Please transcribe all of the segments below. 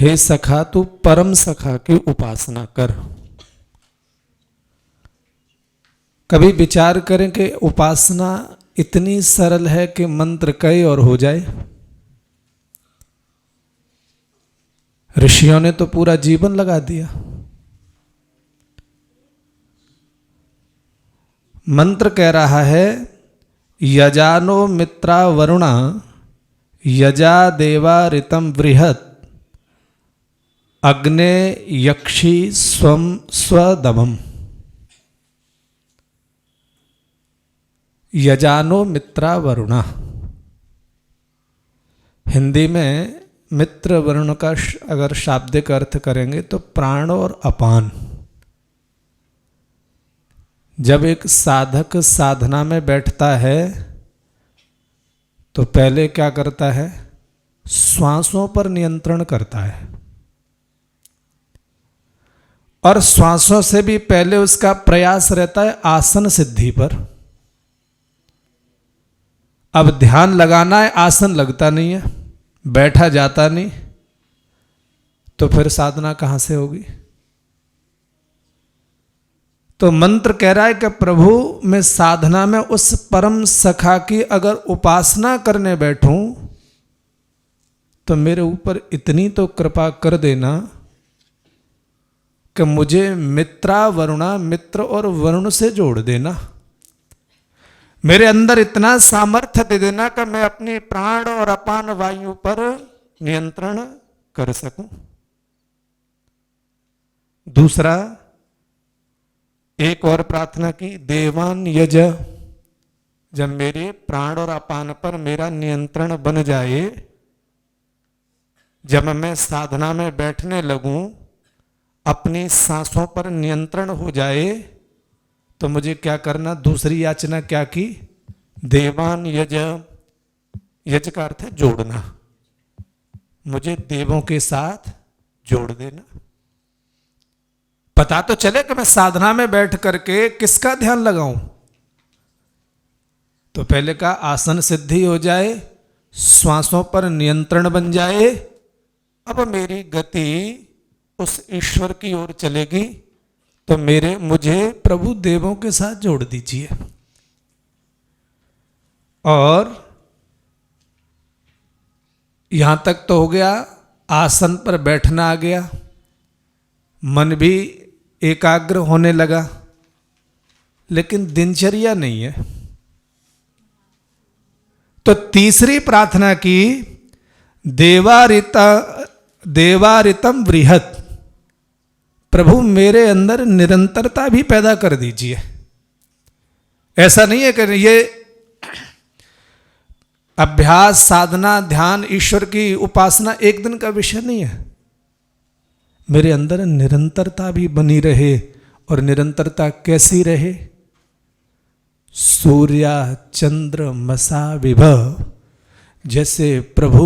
हे सखा तू परम सखा की उपासना कर। कभी विचार करें कि उपासना इतनी सरल है कि मंत्र कई और हो जाए। ऋषियों ने तो पूरा जीवन लगा दिया। मंत्र कह रहा है यजानो मित्रा वरुणा यजा देवा ऋतम बृहत अग्ने यक्षी स्वम स्वदमम। यजानो मित्रा वरुणा, हिंदी में मित्र वरुण का अगर शाब्दिक अर्थ करेंगे तो प्राण और अपान। जब एक साधक साधना में बैठता है तो पहले क्या करता है, श्वासों पर नियंत्रण करता है, और श्वासों से भी पहले उसका प्रयास रहता है आसन सिद्धि पर। अब ध्यान लगाना है, आसन लगता नहीं है, बैठा जाता नहीं, तो फिर साधना कहां से होगी। तो मंत्र कह रहा है कि प्रभु मैं साधना में उस परम सखा की अगर उपासना करने बैठूं तो मेरे ऊपर इतनी तो कृपा कर देना कि मुझे मित्रा वरुणा, मित्र और वरुण से जोड़ देना। मेरे अंदर इतना सामर्थ्य दे देना कि मैं अपनी प्राण और अपान वायु पर नियंत्रण कर सकूं। दूसरा, एक और प्रार्थना की, देवान यज, जब मेरे प्राण और अपान पर मेरा नियंत्रण बन जाए, जब मैं साधना में बैठने लगूं, अपनी सांसों पर नियंत्रण हो जाए, तो मुझे क्या करना, दूसरी याचना क्या की, देवान यज, यज का अर्थ है जोड़ना, मुझे देवों के साथ जोड़ देना। पता तो चले कि मैं साधना में बैठ करके किसका ध्यान लगाऊं। तो पहले का आसन सिद्धि हो जाए, श्वासों पर नियंत्रण बन जाए, अब मेरी गति उस ईश्वर की ओर चलेगी, तो मुझे प्रभु देवों के साथ जोड़ दीजिए। और यहां तक तो हो गया, आसन पर बैठना आ गया, मन भी एकाग्र होने लगा, लेकिन दिनचर्या नहीं है। तो तीसरी प्रार्थना की, देवारितम बृहत, प्रभु मेरे अंदर निरंतरता भी पैदा कर दीजिए। ऐसा नहीं है कि ये अभ्यास, साधना, ध्यान, ईश्वर की उपासना एक दिन का विषय नहीं है। मेरे अंदर निरंतरता भी बनी रहे, और निरंतरता कैसी रहे, सूर्या चंद्र मसा विभव, जैसे प्रभु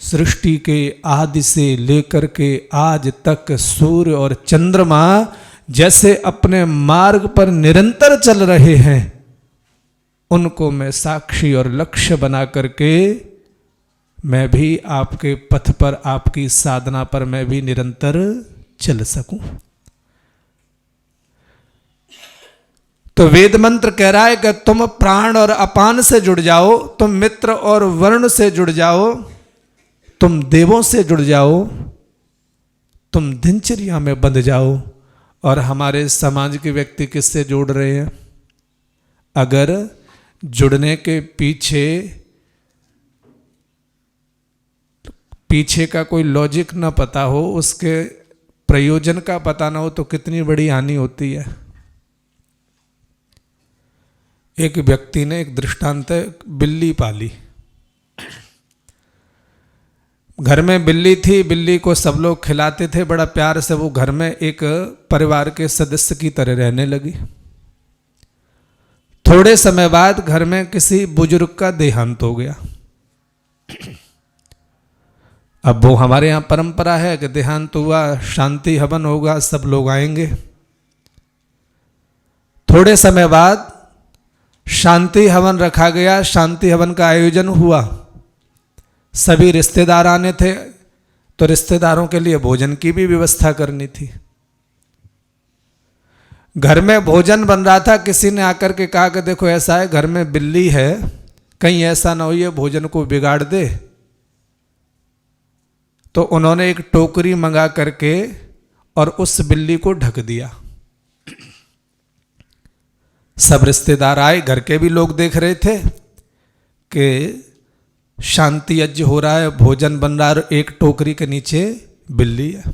सृष्टि के आदि से लेकर के आज तक सूर्य और चंद्रमा जैसे अपने मार्ग पर निरंतर चल रहे हैं, उनको मैं साक्षी और लक्ष्य बना करके मैं भी आपके पथ पर, आपकी साधना पर मैं भी निरंतर चल सकूं। तो वेद मंत्र कह रहा है कि तुम प्राण और अपान से जुड़ जाओ, तुम मित्र और वरुण से जुड़ जाओ, तुम देवों से जुड़ जाओ, तुम दिनचर्या में बंध जाओ। और हमारे समाज के व्यक्ति किससे जोड़ रहे हैं? अगर जुड़ने के पीछे का कोई लॉजिक ना पता हो, उसके प्रयोजन का पता ना हो, तो कितनी बड़ी हानि होती है। एक व्यक्ति ने, एक दृष्टांत है, बिल्ली पाली। घर में बिल्ली थी, बिल्ली को सब लोग खिलाते थे बड़ा प्यार से, वो घर में एक परिवार के सदस्य की तरह रहने लगी। थोड़े समय बाद घर में किसी बुजुर्ग का देहांत हो गया। अब वो हमारे यहाँ परंपरा है कि देहांत हुआ, शांति हवन होगा, सब लोग आएंगे। थोड़े समय बाद शांति हवन रखा गया, शांति हवन का आयोजन हुआ, सभी रिश्तेदार आने थे, तो रिश्तेदारों के लिए भोजन की भी व्यवस्था करनी थी। घर में भोजन बन रहा था, किसी ने आकर के कहा कि देखो ऐसा है, घर में बिल्ली है, कहीं ऐसा ना हो ये भोजन को बिगाड़ दे। तो उन्होंने एक टोकरी मंगा करके और उस बिल्ली को ढक दिया। सब रिश्तेदार आए, घर के भी लोग देख रहे थे कि शांति यज्ञ हो रहा है, भोजन बन रहा है, एक टोकरी के नीचे बिल्ली है।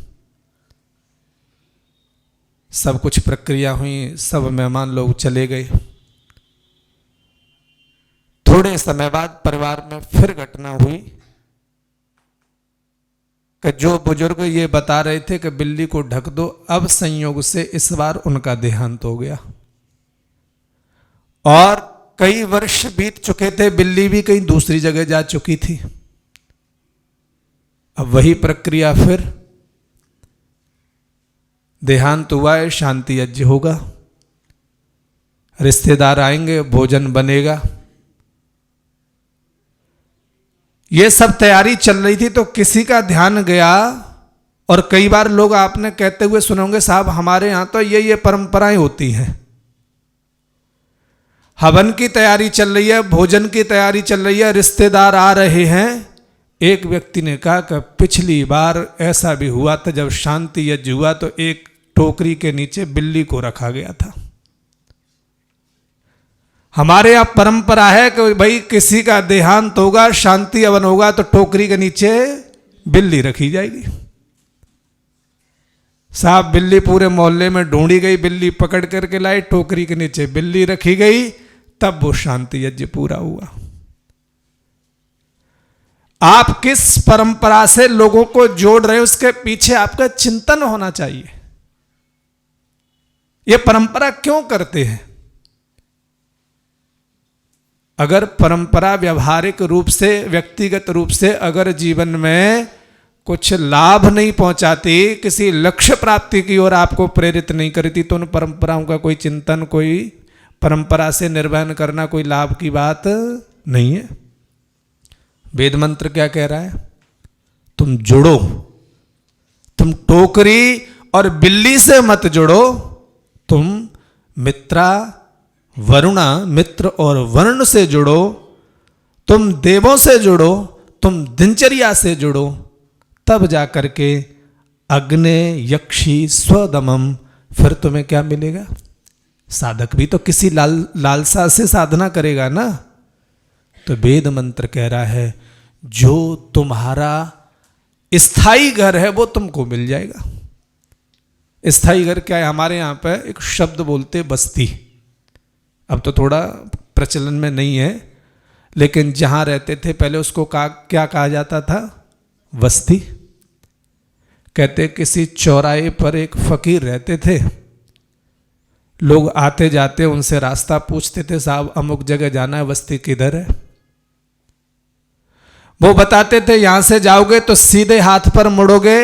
सब कुछ प्रक्रिया हुई, सब मेहमान लोग चले गए। थोड़े समय बाद परिवार में फिर घटना हुई कि जो बुजुर्ग ये बता रहे थे कि बिल्ली को ढक दो, अब संयोग से इस बार उनका देहांत हो गया और कई वर्ष बीत चुके थे, बिल्ली भी कहीं दूसरी जगह जा चुकी थी। अब वही प्रक्रिया फिर, देहांत हुआ है, शांति यज्ञ होगा, रिश्तेदार आएंगे, भोजन बनेगा, ये सब तैयारी चल रही थी। तो किसी का ध्यान गया, और कई बार लोग आपने कहते हुए सुनोगे, साहब हमारे यहां तो ये परंपराएं होती हैं, हवन की तैयारी चल रही है, भोजन की तैयारी चल रही है, रिश्तेदार आ रहे हैं। एक व्यक्ति ने कहा कि पिछली बार ऐसा भी हुआ था, जब शांति यज्ञ हुआ तो एक टोकरी के नीचे बिल्ली को रखा गया था। हमारे यहां परंपरा है कि भाई किसी का देहांत होगा, शांति हवन होगा, तो टोकरी के नीचे बिल्ली रखी जाएगी। साहब बिल्ली पूरे मोहल्ले में ढूंढी गई, बिल्ली पकड़ करके लाई, टोकरी के नीचे बिल्ली रखी गई, तब वो शांति यज्ञ पूरा हुआ। आप किस परंपरा से लोगों को जोड़ रहे हो, उसके पीछे आपका चिंतन होना चाहिए। ये परंपरा क्यों करते हैं? अगर परंपरा व्यवहारिक रूप से, व्यक्तिगत रूप से अगर जीवन में कुछ लाभ नहीं पहुंचाती, किसी लक्ष्य प्राप्ति की ओर आपको प्रेरित नहीं करती, तो उन परंपराओं का कोई चिंतन, कोई परंपरा से निर्वहन करना कोई लाभ की बात नहीं है। वेद मंत्र क्या कह रहा है? तुम जुड़ो, तुम टोकरी और बिल्ली से मत जुड़ो, तुम मित्रा वरुणा, मित्र और वर्ण से जुड़ो, तुम देवों से जुड़ो, तुम दिनचर्या से जुड़ो, तब जाकर के अग्ने यक्षी स्वदमम, फिर तुम्हें क्या मिलेगा? साधक भी तो किसी लालसा से साधना करेगा ना। तो वेद मंत्र कह रहा है जो तुम्हारा स्थायी घर है वो तुमको मिल जाएगा। स्थायी घर क्या है? हमारे यहाँ पे एक शब्द बोलते बस्ती, अब तो थोड़ा प्रचलन में नहीं है, लेकिन जहाँ रहते थे पहले उसको क्या कहा जाता था? बस्ती। कहते किसी चौराहे पर एक फकीर रहते थे, लोग आते जाते उनसे रास्ता पूछते थे, साहब अमुक जगह जाना है, बस्ती किधर है? वो बताते थे यहां से जाओगे तो सीधे हाथ पर मुड़ोगे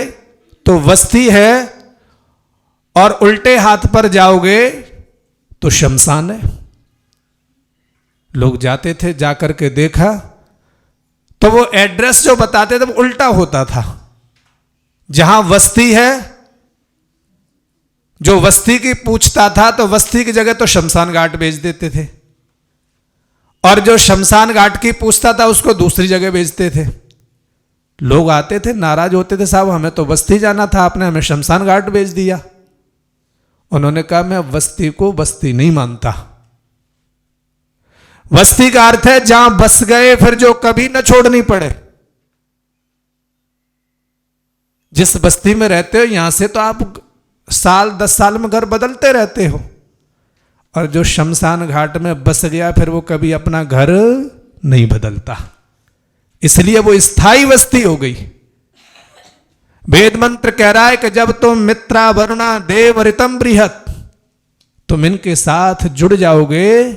तो बस्ती है, और उल्टे हाथ पर जाओगे तो शमशान है। लोग जाते थे, जाकर के देखा तो वो एड्रेस जो बताते थे वो उल्टा होता था। जहां बस्ती है, जो बस्ती की पूछता था तो बस्ती की जगह तो शमशान घाट भेज देते थे, और जो शमशान घाट की पूछता था उसको दूसरी जगह भेजते थे। लोग आते थे, नाराज होते थे, साहब हमें तो बस्ती जाना था, आपने हमें शमशान घाट भेज दिया। उन्होंने कहा मैं बस्ती को बस्ती नहीं मानता। बस्ती का अर्थ है जहां बस गए फिर जो कभी न छोड़नी पड़े। जिस बस्ती में रहते हो यहां से तो आप साल 10 साल में घर बदलते रहते हो, और जो शमशान घाट में बस गया फिर वो कभी अपना घर नहीं बदलता, इसलिए वो स्थायी बस्ती हो गई। वेद मंत्र कह रहा है कि जब तुम मित्रा वरुणा देव ऋतम बृहत, तुम इनके साथ जुड़ जाओगे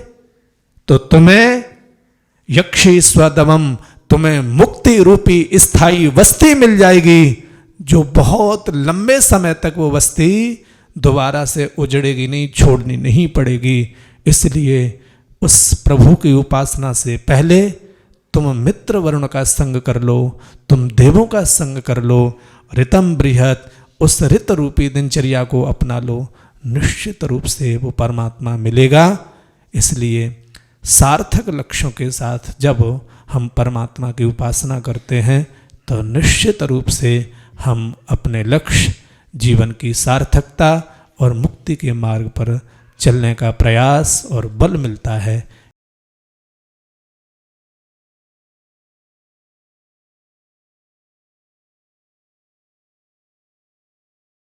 तो तुम्हें यक्षी स्वदमम, तुम्हें मुक्ति रूपी स्थायी बस्ती मिल जाएगी, जो बहुत लंबे समय तक वो बस्ती दोबारा से उजड़ेगी नहीं, छोड़नी नहीं पड़ेगी। इसलिए उस प्रभु की उपासना से पहले तुम मित्र वरुण का संग कर लो, तुम देवों का संग कर लो, ऋतम बृहत, उस ऋत रूपी दिनचर्या को अपना लो, निश्चित रूप से वो परमात्मा मिलेगा। इसलिए सार्थक लक्ष्यों के साथ जब हम परमात्मा की उपासना करते हैं तो निश्चित रूप से हम अपने लक्ष्य, जीवन की सार्थकता और मुक्ति के मार्ग पर चलने का प्रयास और बल मिलता है।